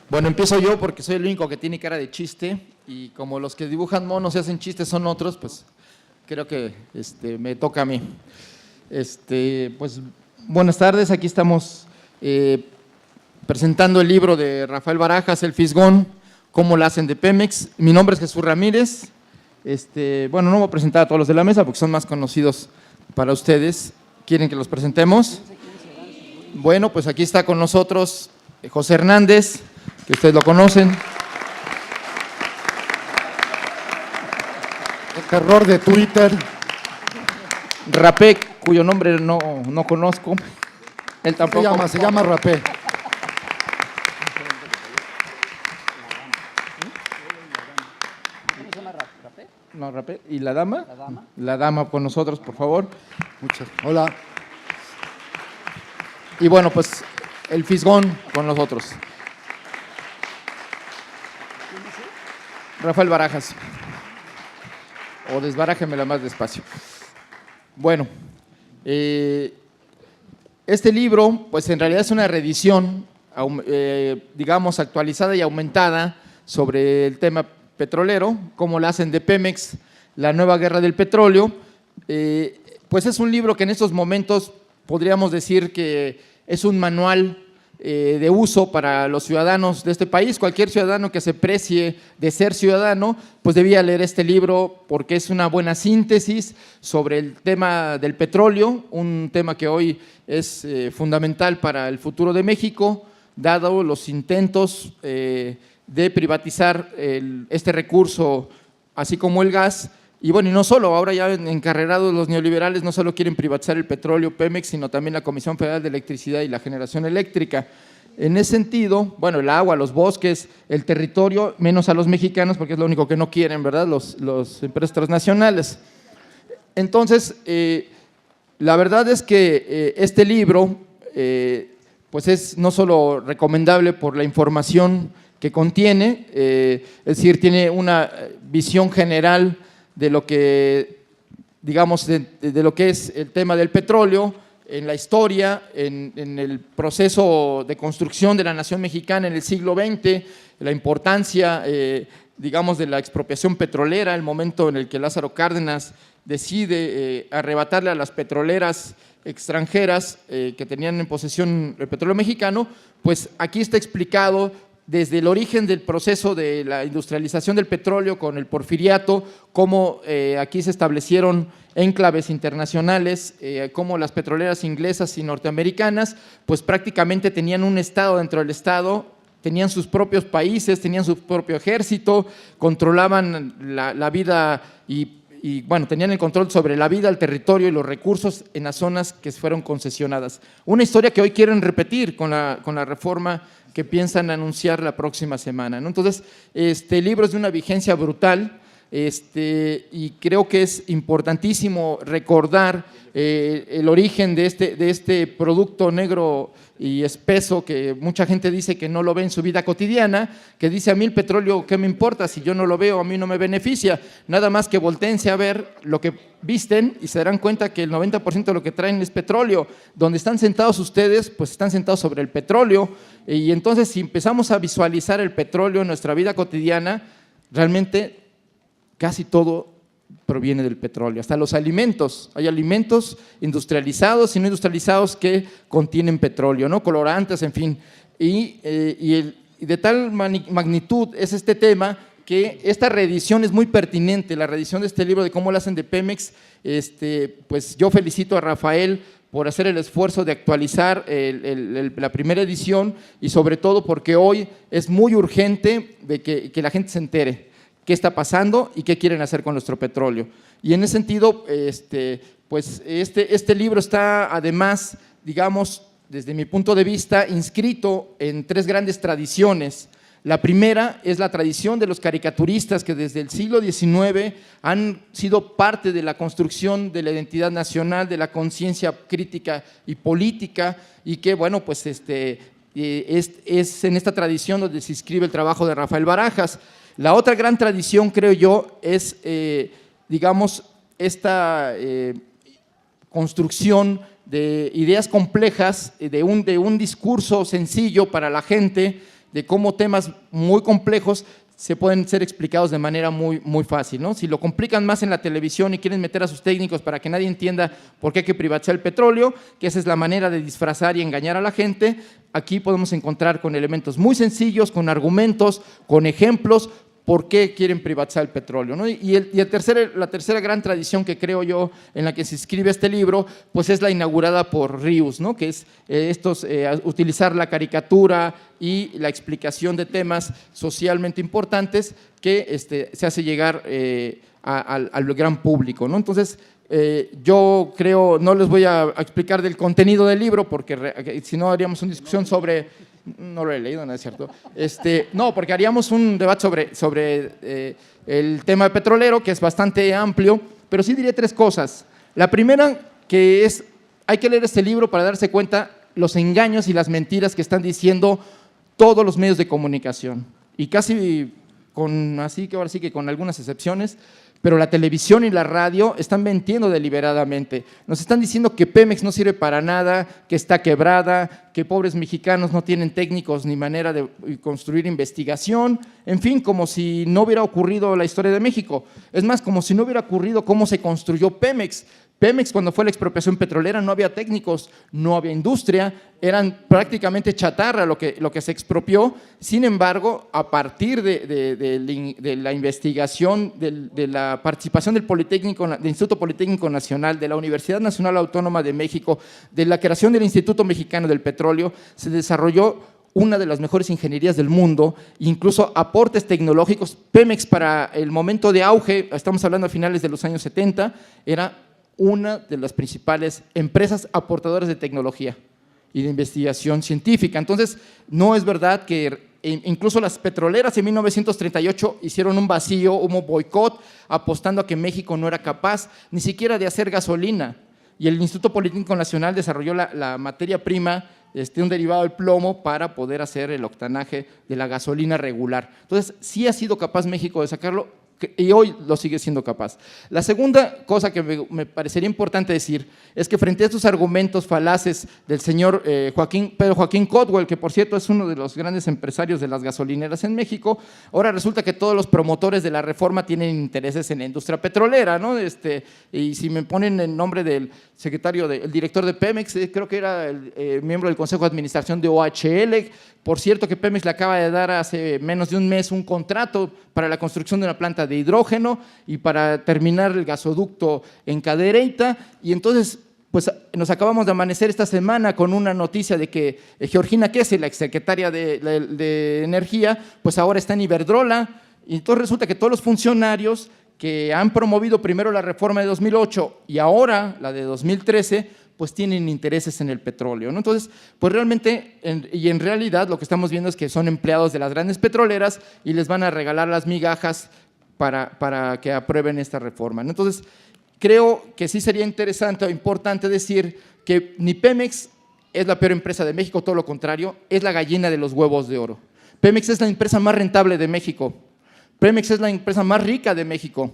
Bueno, empiezo yo porque soy el único que tiene cara de chiste y como los que dibujan monos y hacen chistes son otros, pues creo que me toca a mí. Pues buenas tardes, aquí estamos presentando el libro de Rafael Barajas, El Fisgón, cómo la hacen de Pemex. Mi nombre es Jesús Ramírez. Bueno, no voy a presentar a todos los de la mesa porque son más conocidos para ustedes. ¿Quieren que los presentemos? Bueno, pues aquí está con nosotros José Hernández, que ustedes lo conocen. El terror de Twitter. Rapé, cuyo nombre no conozco. Él tampoco. Se llama Rapé. No, Rapé. ¿Y la dama? La dama. La dama con nosotros, por favor. Hola. Y bueno, pues el Fisgón con nosotros. Rafael Barajas. O desbarájemela más despacio. Bueno, este libro, pues en realidad es una reedición, digamos, actualizada y aumentada sobre el tema petrolero, cómo la hacen de Pemex, la nueva guerra del petróleo. Pues es un libro que en estos momentos podríamos decir que es un manual de uso para los ciudadanos de este país. Cualquier ciudadano que se precie de ser ciudadano, pues debía leer este libro porque es una buena síntesis sobre el tema del petróleo, un tema que hoy es fundamental para el futuro de México, dado los intentos de privatizar este recurso, así como el gas. Y bueno, y no solo, ahora ya encarrerados los neoliberales no solo quieren privatizar el petróleo Pemex, sino también la Comisión Federal de Electricidad y la Generación Eléctrica. En ese sentido, bueno, el agua, los bosques, el territorio, menos a los mexicanos, porque es lo único que no quieren, ¿verdad?, los empresas transnacionales. Entonces, la verdad es que este libro, pues es no solo recomendable por la información que contiene, es decir, tiene una visión general de lo que, digamos, de lo que es el tema del petróleo, en la historia, en el proceso de construcción de la nación mexicana en el siglo XX, la importancia, digamos, de la expropiación petrolera, el momento en el que Lázaro Cárdenas decide arrebatarle a las petroleras extranjeras que tenían en posesión el petróleo mexicano, pues aquí está explicado desde el origen del proceso de la industrialización del petróleo con el porfiriato, cómo aquí se establecieron enclaves internacionales, cómo las petroleras inglesas y norteamericanas pues prácticamente tenían un estado dentro del estado, tenían sus propios países, tenían su propio ejército, controlaban la vida y bueno, tenían el control sobre la vida, el territorio y los recursos en las zonas que fueron concesionadas. Una historia que hoy quieren repetir con la reforma que piensan anunciar la próxima semana, ¿no? Entonces, este libro es de una vigencia brutal, y creo que es importantísimo recordar el origen de este producto negro y espeso que mucha gente dice que no lo ve en su vida cotidiana, que dice: a mí el petróleo, ¿qué me importa? Si yo no lo veo, a mí no me beneficia. Nada más que voltéense a ver lo que visten y se darán cuenta que el 90% de lo que traen es petróleo. Donde están sentados ustedes, pues están sentados sobre el petróleo. Y entonces, si empezamos a visualizar el petróleo en nuestra vida cotidiana, realmente casi todo proviene del petróleo, hasta los alimentos. Hay alimentos industrializados y no industrializados que contienen petróleo, ¿no? Colorantes, en fin. Y de tal magnitud es este tema que esta reedición es muy pertinente, la reedición de este libro de cómo lo hacen de Pemex. Pues yo felicito a Rafael por hacer el esfuerzo de actualizar la primera edición y sobre todo porque hoy es muy urgente de que la gente se entere qué está pasando y qué quieren hacer con nuestro petróleo. Y en ese sentido, pues este libro está además, digamos, desde mi punto de vista, inscrito en tres grandes tradiciones. La primera es la tradición de los caricaturistas que desde el siglo XIX han sido parte de la construcción de la identidad nacional, de la conciencia crítica y política, y que, bueno, pues es en esta tradición donde se inscribe el trabajo de Rafael Barajas. La otra gran tradición, creo yo, es, digamos, esta construcción de ideas complejas, de un discurso sencillo para la gente, de cómo temas muy complejos se pueden ser explicados de manera muy fácil, ¿no? Si lo complican más en la televisión y quieren meter a sus técnicos para que nadie entienda por qué hay que privatizar el petróleo, que esa es la manera de disfrazar y engañar a la gente, aquí podemos encontrar con elementos muy sencillos, con argumentos, con ejemplos, por qué quieren privatizar el petróleo, ¿no? La tercera gran tradición que creo yo en la que se escribe este libro, pues es la inaugurada por Rius, ¿no? Que es utilizar la caricatura y la explicación de temas socialmente importantes que se hace llegar al gran público, ¿no? Entonces, yo creo, no les voy a explicar del contenido del libro, porque si no haríamos una discusión sobre… No lo he leído, ¿no es cierto? No, porque haríamos un debate sobre el tema petrolero, que es bastante amplio, pero sí diré tres cosas. La primera, que es, hay que leer este libro para darse cuenta los engaños y las mentiras que están diciendo todos los medios de comunicación. Y casi ahora sí que con algunas excepciones, pero la televisión y la radio están mintiendo deliberadamente. Nos están diciendo que Pemex no sirve para nada, que está quebrada, que pobres mexicanos no tienen técnicos ni manera de construir investigación, en fin, como si no hubiera ocurrido la historia de México. Es más, como si no hubiera ocurrido cómo se construyó Pemex. Pemex, cuando fue la expropiación petrolera, no había técnicos, no había industria, eran prácticamente chatarra lo que se expropió. Sin embargo, a partir de la investigación, de la participación del Instituto Politécnico Nacional, de la Universidad Nacional Autónoma de México, de la creación del Instituto Mexicano del Petróleo, se desarrolló una de las mejores ingenierías del mundo, incluso aportes tecnológicos. Pemex, para el momento de auge, estamos hablando a finales de los años 70, era una de las principales empresas aportadoras de tecnología y de investigación científica. Entonces, no es verdad que incluso las petroleras en 1938 hicieron un vacío, un boicot, apostando a que México no era capaz ni siquiera de hacer gasolina. Y el Instituto Politécnico Nacional desarrolló la materia prima, un derivado del plomo, para poder hacer el octanaje de la gasolina regular. Entonces, sí ha sido capaz México de sacarlo, y hoy lo sigue siendo capaz. La segunda cosa que me parecería importante decir es que frente a estos argumentos falaces del señor Pedro Joaquín Cotwell, que por cierto es uno de los grandes empresarios de las gasolineras en México, ahora resulta que todos los promotores de la reforma tienen intereses en la industria petrolera, ¿no? Y si me ponen el nombre del el director de Pemex, creo que era el miembro del Consejo de Administración de OHL. Por cierto, que Pemex le acaba de dar hace menos de un mes un contrato para la construcción de una planta de hidrógeno y para terminar el gasoducto en Cadereyta. Y entonces, pues nos acabamos de amanecer esta semana con una noticia de que Georgina Kessel, la exsecretaria de Energía, pues ahora está en Iberdrola. Y entonces resulta que todos los funcionarios que han promovido primero la reforma de 2008 y ahora la de 2013, pues tienen intereses en el petróleo, ¿no? Entonces, pues realmente, en realidad, lo que estamos viendo es que son empleados de las grandes petroleras y les van a regalar las migajas para que aprueben esta reforma, ¿no? Entonces, creo que sí sería interesante o importante decir que ni Pemex es la peor empresa de México, todo lo contrario, es la gallina de los huevos de oro. Pemex es la empresa más rentable de México. Pemex es la empresa más rica de México.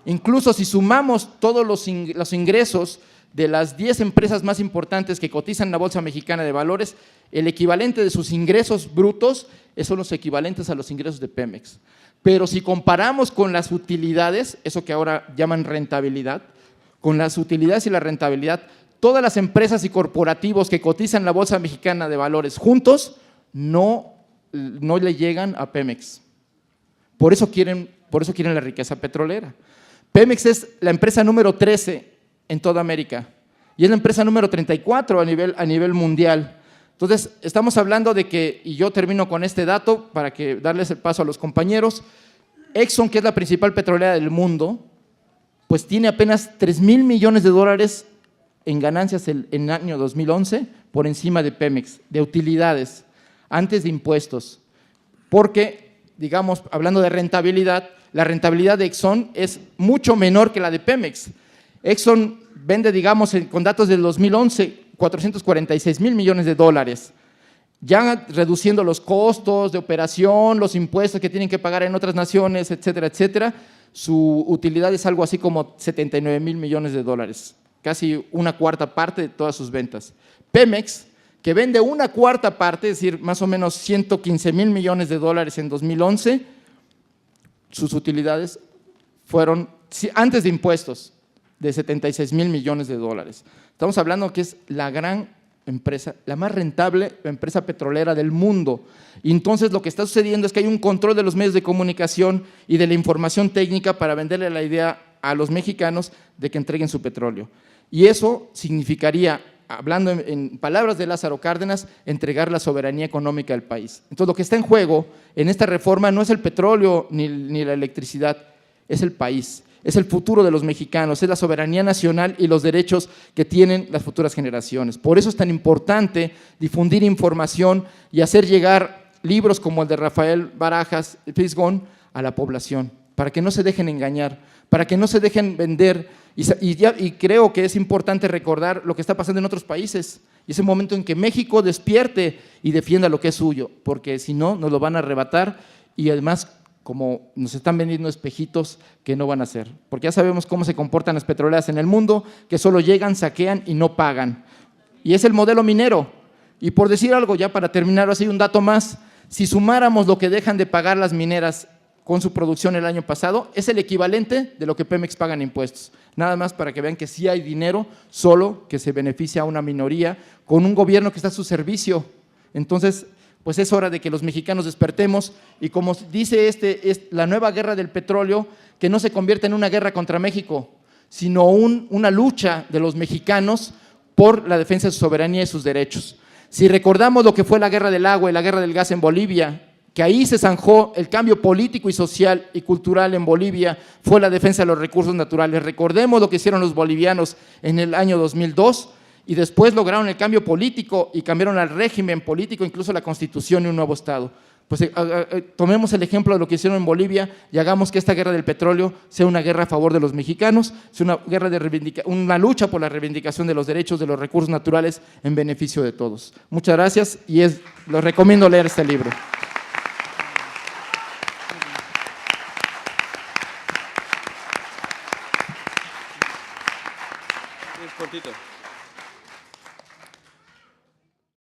Incluso si sumamos todos los ingresos de las 10 empresas más importantes que cotizan en la Bolsa Mexicana de Valores, el equivalente de sus ingresos brutos son los equivalentes a los ingresos de Pemex. Pero si comparamos con las utilidades, eso que ahora llaman rentabilidad, con las utilidades y la rentabilidad, todas las empresas y corporativos que cotizan en la Bolsa Mexicana de Valores juntos no le llegan a Pemex. Por eso quieren la riqueza petrolera. Pemex es la empresa número 13 en toda América y es la empresa número 34 a nivel mundial. Entonces, estamos hablando de que, y yo termino con este dato para darles el paso a los compañeros, Exxon, que es la principal petrolera del mundo, pues tiene apenas $3,000 millones en ganancias en el año 2011 por encima de Pemex, de utilidades, antes de impuestos. Porque, digamos, hablando de rentabilidad, la rentabilidad de Exxon es mucho menor que la de Pemex. Exxon vende, digamos, con datos del 2011, $446,000 millones, ya reduciendo los costos de operación, los impuestos que tienen que pagar en otras naciones, etcétera, etcétera. Su utilidad es algo así como $79,000 millones. casi una cuarta parte de todas sus ventas. Pemex, que vende una cuarta parte, es decir, más o menos 115,000 millones de dólares en 2011, sus utilidades fueron, antes de impuestos, de 76,000 millones de dólares. Estamos hablando que es la gran empresa, la más rentable empresa petrolera del mundo. Y entonces lo que está sucediendo es que hay un control de los medios de comunicación y de la información técnica para venderle la idea a los mexicanos de que entreguen su petróleo. Y eso significaría, hablando en palabras de Lázaro Cárdenas, entregar la soberanía económica del país. Entonces lo que está en juego en esta reforma no es el petróleo ni la electricidad, es el país. Es el futuro de los mexicanos, es la soberanía nacional y los derechos que tienen las futuras generaciones. Por eso es tan importante difundir información y hacer llegar libros como el de Rafael Barajas Fisgón a la población, para que no se dejen engañar, para que no se dejen vender. Y creo que es importante recordar lo que está pasando en otros países. Y es el momento en que México despierte y defienda lo que es suyo, porque si no, nos lo van a arrebatar y además como nos están vendiendo espejitos que no van a ser. Porque ya sabemos cómo se comportan las petroleras en el mundo, que solo llegan, saquean y no pagan. Y es el modelo minero. Y por decir algo, ya para terminar, así un dato más, si sumáramos lo que dejan de pagar las mineras con su producción el año pasado, es el equivalente de lo que Pemex paga en impuestos. Nada más para que vean que sí hay dinero, solo que se beneficia a una minoría con un gobierno que está a su servicio. Entonces, pues es hora de que los mexicanos despertemos y como dice la nueva guerra del petróleo, que no se convierta en una guerra contra México, sino una lucha de los mexicanos por la defensa de su soberanía y sus derechos. Si recordamos lo que fue la guerra del agua y la guerra del gas en Bolivia, que ahí se zanjó el cambio político y social y cultural en Bolivia, fue la defensa de los recursos naturales. Recordemos lo que hicieron los bolivianos en el año 2002, y después lograron el cambio político y cambiaron el régimen político, incluso la constitución y un nuevo estado. Pues tomemos el ejemplo de lo que hicieron en Bolivia y hagamos que esta guerra del petróleo sea una guerra a favor de los mexicanos, sea una lucha por la reivindicación de los derechos de los recursos naturales en beneficio de todos. Muchas gracias y les recomiendo leer este libro. Es cortito.